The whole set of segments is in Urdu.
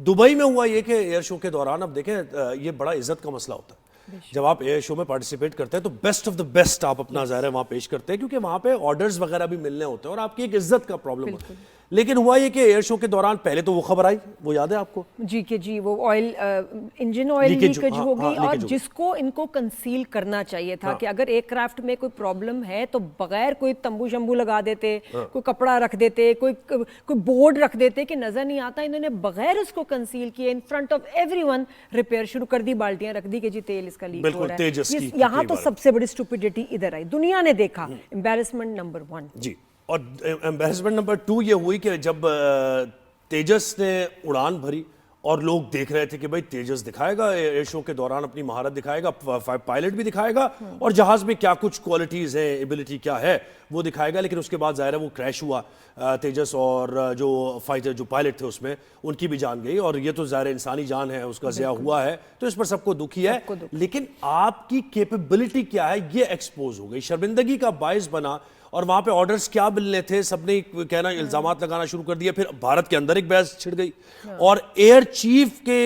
دبئی میں ہوا یہ کہ ایئر شو کے دوران اب دیکھیں یہ بڑا عزت کا مسئلہ ہوتا ہے. جب آپ ایئر شو میں پارٹیسپیٹ کرتے ہیں تو بیسٹ آف دا بیسٹ آپ اپنا ظاہر ہے وہاں پیش کرتے ہیں, کیونکہ وہاں پہ آرڈرز وغیرہ بھی ملنے ہوتے ہیں اور آپ کی ایک عزت کا پرابلم ہوتا ہے. لیکن ہوا یہ کہ ایئر شو کے دوران پہلے تو وہ خبر آئی, وہ یاد ہے آپ کو جی کہ جی وہ آئل انجن آئل لیکیج ہو گئی, اور جس کو ان کو کنسیل کرنا چاہیے تھا کہ اگر ایئر کرافٹ میں کوئی پرابلم ہے تو بغیر کوئی تمبو شمبو لگا دیتے, کوئی کپڑا رکھ دیتے, کوئی بورڈ رکھ دیتے کہ نظر نہیں آتا. انہوں نے بغیر اس کو کنسیل کیے in front of every one repair شروع کر دی, بالٹیاں رکھ دی کہ جی تیل اس کا لیک ہو رہا ہے. یہاں تو سب سے بڑی اسٹوپیڈیٹی ادھر آئی, دنیا نے دیکھا. امبیرسمنٹ نمبر 1 جی, اور امبیرسمنٹ نمبر 2 یہ ہوئی کہ جب تیجس نے اڑان بھری اور لوگ دیکھ رہے تھے کہ بھائی تیجس دکھائے گا ایئر شو کے دوران اپنی مہارت دکھائے گا, پائلٹ بھی دکھائے گا اور جہاز میں کیا کچھ کوالٹیز ہیں, ایبلٹی کیا ہے وہ دکھائے گا. لیکن اس کے بعد ظاہر ہے وہ کریش ہوا تیجس, اور جو فائٹر جو پائلٹ تھے اس میں ان کی بھی جان گئی, اور یہ تو ظاہر انسانی جان ہے اس کا ضیاع ہوا ہے, تو اس پر سب کو دکھی ہے. لیکن آپ کی کیپیبلٹی کیا ہے یہ ایکسپوز ہو گئی, شرمندگی کا باعث بنا. اور وہاں پہ آرڈرز کیا ملنے تھے, سب نے کہنا الزامات لگانا شروع کر دیا. پھر بھارت کے اندر ایک بحث چھڑ گئی اور ایئر چیف کے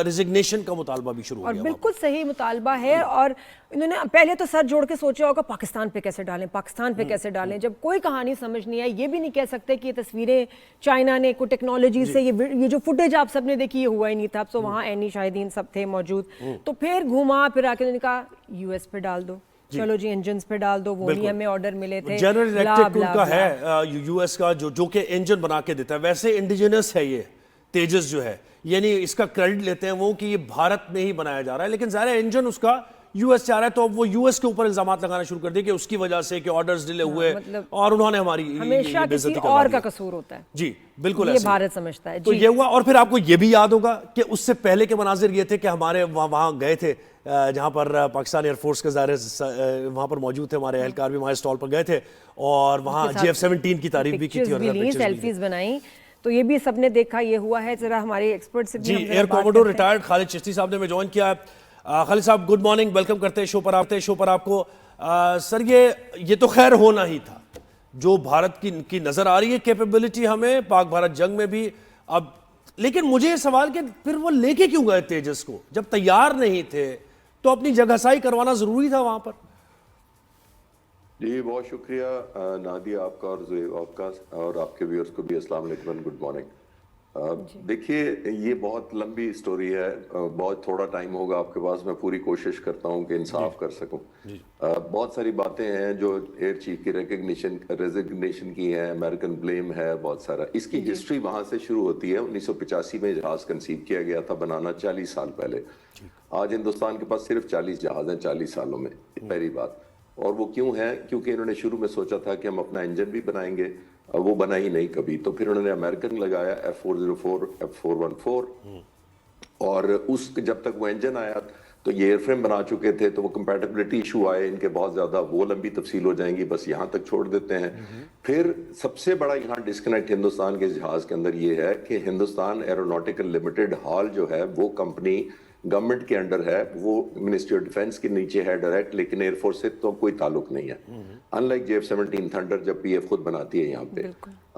ریزگنیشن کا مطالبہ بھی شروع ہو گیا. اور بالکل صحیح مطالبہ ہے, اور انہوں نے پہلے تو سر جوڑ کے سوچا ہوگا پاکستان پہ کیسے ڈالیں, پاکستان پہ کیسے ڈالیں. جب کوئی کہانی سمجھ نہیں آئی, یہ بھی نہیں کہہ سکتے کہ یہ تصویریں چائنا نے کوئی ٹیکنالوجی سے, یہ جو فوٹیج آپ سب نے دیکھی یہ ہوا ہی نہیں تھا. اب تو وہاں عینی شاہدین سب تھے موجود. تو پھر گھوما پھر آ کے انہوں نے کہا یو ایس پہ ڈال دو, چلو جی انجنز پہ ڈال دو, وہ نہیں ہمیں آرڈر ملے تھے. جنرل الیکٹرک ان کا ہے یو ایس کا جو کہ انجن بنا کے دیتا ہے, ویسے انڈیجنس ہے یہ تیجس جو ہے, یعنی اس کا کریڈٹ لیتے ہیں وہ کہ یہ بھارت میں ہی بنایا جا رہا ہے. لیکن ظاہر ہے انجن اس کا یو ایس سے آ رہا ہے, تو اب وہ یو ایس کے اوپر الزامات لگانا شروع کر دیا کہ اس کی وجہ سے کہ آرڈرز ڈیلے ہوئے اور انہوں نے ہماری ہمیشہ کسی اور کا قصور ہوتا ہے. جی بالکل یہ بھارت سمجھتا ہے. تو یہ ہوا. اور پھر آپ کو یہ بھی یاد ہوگا کہ اس سے پہلے کے مناظر یہ تھے کہ ہمارے وہاں گئے تھے جہاں پر پاکستان ایئر فورس کے ظاہر وہاں پر موجود تھے, ہمارے اہلکار بھی وہاں اسٹال پر گئے تھے اور وہاں JF-17 کی تعریف بھی کی تھی اور سیلفیز بنائی. تو یہ بھی سب نے دیکھا, یہ ہوا ہے. ذرا ہمارے ایکسپرٹ سے جی ایئر کوموڈور ریٹائرڈ خالد چشتی صاحب نے ہمیں جوائن کیا ہے. خالد صاحب گڈ مارننگ, ویلکم کرتے ہیں شو پر آپ کو. سر یہ تو خیر ہونا ہی تھا جو بھارت کی نظر آ رہی ہے کیپیبلٹی ہمیں پاک بھارت جنگ میں بھی اب. لیکن مجھے یہ سوال کہ پھر وہ لے کے کیوں گئے تیجس کو جب تیار نہیں تھے, تو اپنی جگہ سائی کروانا ضروری تھا وہاں پر. جی بہت شکریہ نادیہ آپ کا اور زویب آپ کا, اور آپ کے ویورز کو بھی السلام علیکم, گڈ مارننگ. دیکھیے یہ بہت لمبی سٹوری ہے, بہت تھوڑا ٹائم ہوگا آپ کے پاس, میں پوری کوشش کرتا ہوں کہ انصاف کر سکوں. بہت ساری باتیں ہیں جو ایئر چیف کی ریزگنیشن کی ہیں, امریکن بلیم ہے, بہت سارا. اس کی ہسٹری وہاں سے شروع ہوتی ہے. 1985 میں جہاز کنسیو کیا گیا تھا, بنانا 40 سال پہلے. آج ہندوستان کے پاس صرف 40 جہاز ہیں 40 سالوں میں, پہلی بات. اور وہ کیوں ہے؟ کیونکہ انہوں نے شروع میں سوچا تھا کہ ہم اپنا انجن بھی بنائیں گے, وہ بنا ہی نہیں کبھی. تو پھر انہوں نے امریکن لگایا F404 F414, اور اس جب تک وہ انجن آیا تو یہ ایئر فریم بنا چکے تھے, تو وہ کمپیٹیبلٹی ایشو آئے ان کے بہت زیادہ, وہ لمبی تفصیل ہو جائیں گی, بس یہاں تک چھوڑ دیتے ہیں. پھر سب سے بڑا یہاں ڈسکنیکٹ ہندوستان کے جہاز کے اندر یہ ہے کہ ہندوستان ایروناٹیکل لمیٹڈ ہال جو ہے وہ کمپنی گورنمنٹ کے انڈر ہے, وہ منسٹری آف ڈیفنس کے نیچے ہے ڈائریکٹ, لیکن ایئر فورس سے تو کوئی تعلق نہیں ہے. ان لائک JF-17 تھنڈر جب PF خود بناتی ہے یہاں پہ.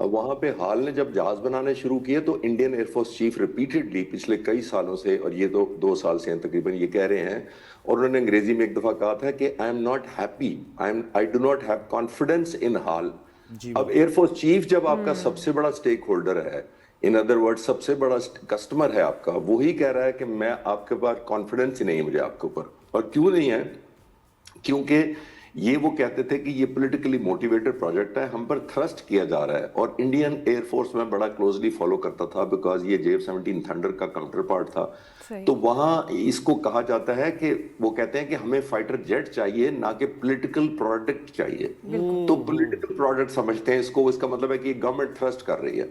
وہاں پہ حال نے جب جہاز بنانے شروع کیے تو Indian air force chief repeatedly پچھلے کئی سالوں سے, اور یہ تو 2 سال سے ہیں تقریباً, یہ کہہ رہے ہیں, اور انہوں نے انگریزی میں ایک دفعہ کہا تھا کہ I am not happy, I do not have confidence in HAL. اب ایئر فورس چیف جب آپ کا سب سے بڑا سٹیک ہولڈر ہے, ان ادر ورڈ سب سے بڑا کسٹمر ہے آپ کا, وہی کہہ رہا ہے کہ میں آپ کے پاس کانفیڈنس ہی نہیں ہے مجھے آپ کے اوپر. اور کیوں نہیں ہے؟ کیونکہ یہ وہ کہتے تھے کہ یہ پولیٹیکلی موٹیویٹڈ پروجیکٹ ہے, ہم پر تھرسٹ کیا جا رہا ہے. اور انڈین ایئر فورس میں بڑا کلوزلی فالو کرتا تھا بیکاز یہ JF-17 تھنڈر کا کاؤنٹر پارٹ تھا. تو وہاں اس کو کہا جاتا ہے کہ وہ کہتے ہیں کہ ہمیں فائٹر جیٹ چاہیے نہ کہ پولیٹیکل پروڈکٹ چاہیے. تو پولیٹیکل پروڈکٹ سمجھتے ہیں اس کو, اس کا مطلب ہے کہ گورنمنٹ تھرسٹ کر رہی ہے.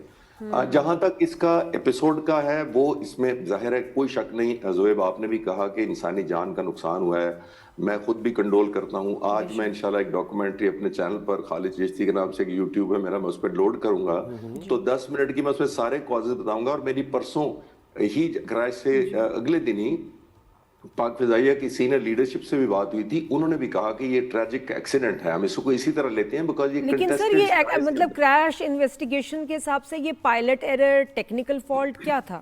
جہاں تک اس کا ایپیسوڈ کا ہے, وہ اس میں ظاہر ہے کوئی شک نہیں. زویب آپ نے بھی کہا کہ انسانی جان کا نقصان ہوا ہے, میں خود بھی کنڈول کرتا ہوں. آج میں انشاءاللہ ایک ڈاکومنٹری اپنے چینل پر خالد چشتی کے نام سے ایک یوٹیوب ہے میرا, میں اس پہ لوڈ کروں گا, تو 10 منٹ کی میں اس میں سارے کازز بتاؤں گا. اور میری پرسوں ہی کراچ سے اگلے دن ہی پاک فضائیہ کی سینئر لیڈرشپ سے بھی بات ہوئی تھی, انہوں نے بھی کہا کہ یہ ٹریجک ایکسیڈنٹ ہے, ہم اس کو اسی طرح لیتے ہیں بیکاز یہ لیکن سر یہ مطلب کریش انویسٹیگیشن کے حساب سے یہ پائلٹ ایرر, ٹیکنیکل فالٹ کیا تھا؟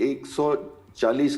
140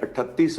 $38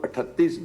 38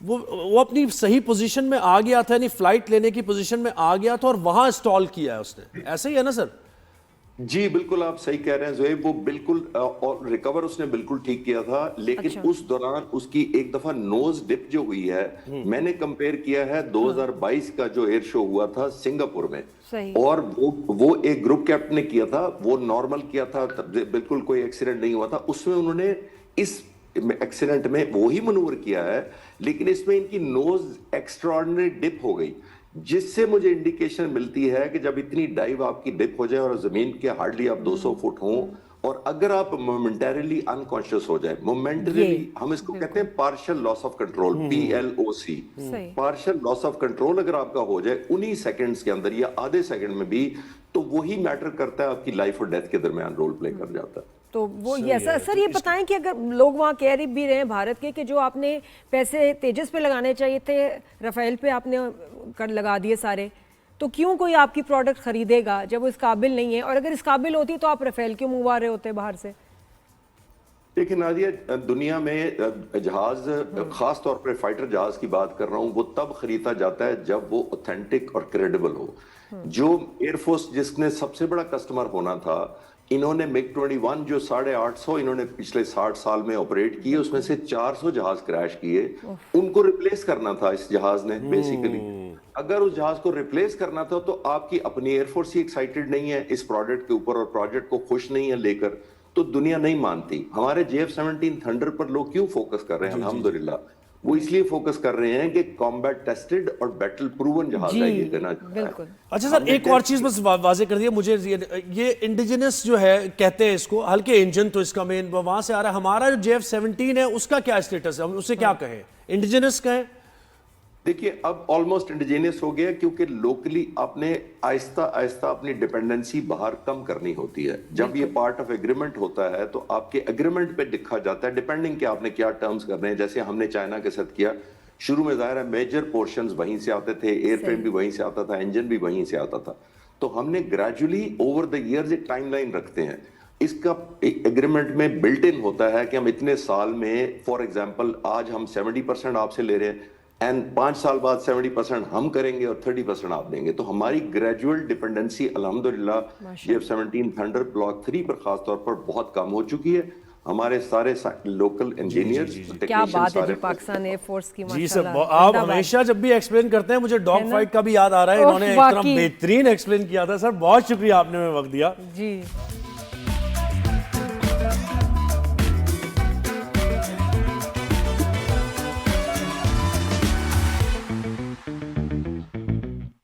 وہ اپنی صحیح پوزیشن میں آ گیا تھا, یعنی فلائٹ لینے کی پوزیشن میں آ گیا تھا اور وہاں اسٹال کیا ہے اس نے, ایسا ہی ہے نا سر؟ جی بالکل آپ صحیح کہہ رہے ہیں زہیب, وہ بالکل اور ریکور اس نے بالکل ٹھیک کیا تھا, لیکن اس دوران اس کی ایک دفعہ نوز ڈپ جو ہوئی ہے, میں نے کمپیئر کیا ہے 2022 کا جو ایئر شو ہوا تھا سنگاپور میں, اور وہ ایک گروپ کیپٹن نے کیا تھا, وہ نارمل کیا تھا, بالکل کوئی ایکسیڈنٹ نہیں ہوا تھا, اس میں انہوں نے اس ایکسیڈنٹ میں وہی منور کیا ہے, لیکن اس میں ان کی نوز ایکسٹراڈنری ڈپ ہو گئی, جس سے مجھے انڈیکیشن ملتی ہے کہ جب اتنی ڈائیو آپ کی ڈپ ہو جائے اور زمین کے ہارڈلی آپ 200 فٹ ہوں, اور اگر آپ مومنٹریلی انکانشیس ہو جائے, مومنٹریلی ہم اس کو کہتے ہیں partial loss of control, PLOC, partial loss of control اگر آپ کا ہو جائے انہی سیکنڈز کے اندر یا آدھے سیکنڈ میں بھی, تو وہی میٹر کرتا ہے, آپ کی لائف اور ڈیتھ کے درمیان رول پلے کر جاتا ہے. تو وہ یہ سر یہ بتائیں کہ اگر لوگ وہاں کہہ رہے بھی رہے ہیں بھارت کے کہ جو آپ نے پیسے تیجس پہ لگانے چاہیے تھے رافیل پہ آپ نے لگا دیے سارے, تو کیوں کوئی آپ کی پروڈکٹ خریدے گا جب وہ اس قابل نہیں ہے, اور اگر اس قابل ہوتی تو آپ رافیل کیوں منگوا رہے ہوتے باہر سے؟ لیکن نادیہ دنیا میں جہاز, خاص طور پر فائٹر جہاز کی بات کر رہا ہوں, وہ تب خریدا جاتا ہے جب وہ اوتھینٹک اور کریڈیبل ہو. جو ایئر فورس جس نے سب سے بڑا کسٹمر ہونا تھا, انہوں نے MiG-21 جو 850 انہوں نے پچھلے 60 سال میں آپریٹ کیے, اس میں سے 400 جہاز کریش کیے, ان کو ریپلیس کرنا تھا اس جہاز نے بیسیکلی. اگر اس جہاز کو ریپلیس کرنا تھا تو آپ کی اپنی ایئر فورس ہی ایکسائٹیڈ نہیں ہے اس پروڈکٹ کے اوپر, اور پروجیکٹ کو خوش نہیں ہے لے کر, تو دنیا نہیں مانتی. ہمارے JF-17 تھنڈر پر لوگ کیوں فوکس کر رہے ہیں؟ الحمدللہ وہ اس لیے فوکس کر رہے ہیں کہ کامبیٹ ٹیسٹڈ اور بیٹل پروون جہاز ہے یہ کہنا چاہتا ہے. اچھا سر ایک اور چیز بس واضح کر دیا مجھے, یہ انڈیجنس جو ہے کہتے ہیں اس کو, ہلکے انجن تو اس کا مین وہاں سے آ رہا ہے, ہمارا جو JF-17 ہے اس کا کیا اسٹیٹس ہے, ہم اسے کیا کہیں, انڈیجنس کہیں؟ دیکھیے اب آلموسٹ انڈیجینس ہو گیا, کیونکہ لوکلی آپ نے آہستہ آہستہ اپنی ڈیپینڈنسی باہر کم کرنی ہوتی ہے. جب یہ پارٹ آف ایگریمنٹ ہوتا ہے تو آپ کے ایگریمنٹ پہ لکھا جاتا ہے, ڈیپینڈنگ کہ آپ نے کیا ٹرمز کرنے ہیں. جیسے ہم نے چائنا کے ساتھ کیا, شروع میں ظاہر ہے میجر پورشنز وہیں سے آتے تھے, ایئر فریم بھی وہیں سے آتا تھا, انجن بھی وہیں سے آتا تھا, تو ہم نے گریجولی اوور دا ایئرز ایک ٹائم لائن رکھتے ہیں. اس کا ایگریمنٹ میں بلٹ ان ہوتا ہے کہ ہم اتنے سال میں, فار ایگزامپل آج ہم 70% آپ سے لے رہے ہیں, اینڈ 5 سال بعد 70% ہم کریں گے اور 30% آپ دیں گے. تو ہماری گریجول ڈیپینڈنسی الحمدللہ JF-17 تھنڈر بلاک 3 پر خاص طور پر بہت کم ہو چکی ہے. ہمارے سارے لوکل انجینئرز, کیا بات ہے جی پاکستان ایئر فورس کی, جی سر آپ ہمیشہ جب بھی ایکسپلین کرتے ہیں مجھے ڈاگ فائٹ کا بھی یاد آ رہا ہے, انہوں نے ایک طرح بہترین ایکسپلین کیا تھا. سر بہت شکریہ آپ نے ہمیں وقت دیا. جی